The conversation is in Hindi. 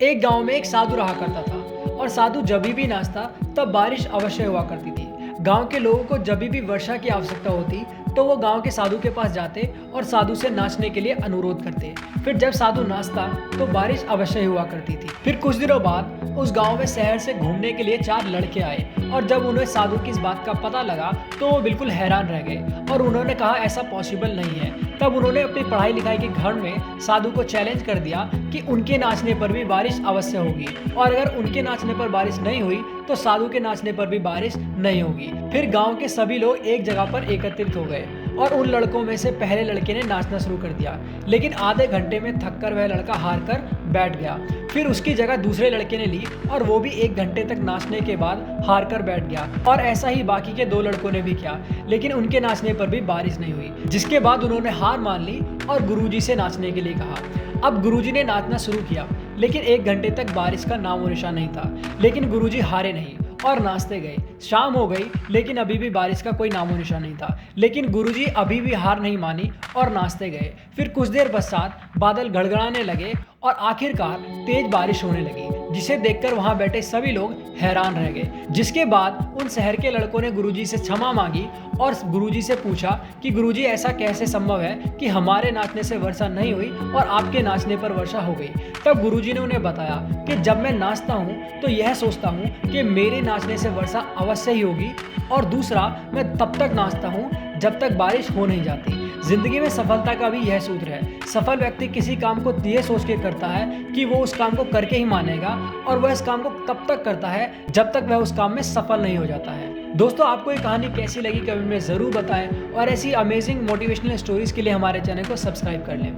एक गांव में एक साधु रहा करता था और साधु जब भी नाचता तब बारिश अवश्य हुआ करती थी। गांव के लोगों को जब भी वर्षा की आवश्यकता होती तो वो गांव के साधु के पास जाते और साधु से नाचने के लिए अनुरोध करते। फिर जब साधु नाचता तो बारिश अवश्य हुआ करती थी। फिर कुछ दिनों बाद उस गांव में शहर से घूमने के लिए 4 लड़के आए और जब उन्हें साधु की इस बात का पता लगा तो वो बिल्कुल हैरान रह गए और उन्होंने कहा ऐसा पॉसिबल नहीं है। तब उन्होंने अपनी पढ़ाई लिखाई के घर में साधु को चैलेंज कर दिया कि उनके नाचने पर भी बारिश अवश्य होगी और अगर उनके नाचने पर बारिश नहीं हुई तो साधु के नाचने पर भी बारिश नहीं होगी। फिर गांव के सभी लोग एक जगह पर एकत्रित हो गए और उन लड़कों में से पहले लड़के ने नाचना शुरू कर दिया, लेकिन आधे घंटे में थककर वह लड़का हार कर बैठ गया। फिर उसकी जगह दूसरे लड़के ने ली और वो भी 1 घंटे तक नाचने के बाद हार कर बैठ गया और ऐसा ही बाकी के 2 लड़कों ने भी किया, लेकिन उनके नाचने पर भी बारिश नहीं हुई। जिसके बाद उन्होंने हार मान ली और गुरुजी से नाचने के लिए कहा। अब गुरुजी ने नाचना शुरू किया, लेकिन 1 घंटे तक बारिश का नामो निशान नहीं था, लेकिन गुरुजी हारे नहीं और नाचते गए। शाम हो गई लेकिन अभी भी बारिश का कोई नामो निशान नहीं था, लेकिन गुरुजी अभी भी हार नहीं मानी और नाचते गए। फिर कुछ देर पश्चात बादल गड़गड़ाने लगे और आखिरकार तेज बारिश होने लगी, जिसे देखकर वहां बैठे सभी लोग हैरान रह गए। जिसके बाद उन शहर के लड़कों ने गुरुजी से क्षमा मांगी और गुरुजी से पूछा कि गुरुजी ऐसा कैसे संभव है कि हमारे नाचने से वर्षा नहीं हुई और आपके नाचने पर वर्षा हो गई। तब गुरुजी ने उन्हें बताया कि जब मैं नाचता हूँ तो यह सोचता हूँ कि मेरे नाचने से वर्षा अवश्य ही होगी और दूसरा मैं तब तक नाचता हूँ जब तक बारिश हो नहीं जाती। जिंदगी में सफलता का भी यह सूत्र है। सफल व्यक्ति किसी काम को ये सोच के करता है कि वो उस काम को करके ही मानेगा और वह इस काम को तब तक करता है जब तक वह उस काम में सफल नहीं हो जाता है। दोस्तों, आपको ये कहानी कैसी लगी कमेंट में ज़रूर बताएं और ऐसी अमेजिंग मोटिवेशनल स्टोरीज के लिए हमारे चैनल को सब्सक्राइब कर लें।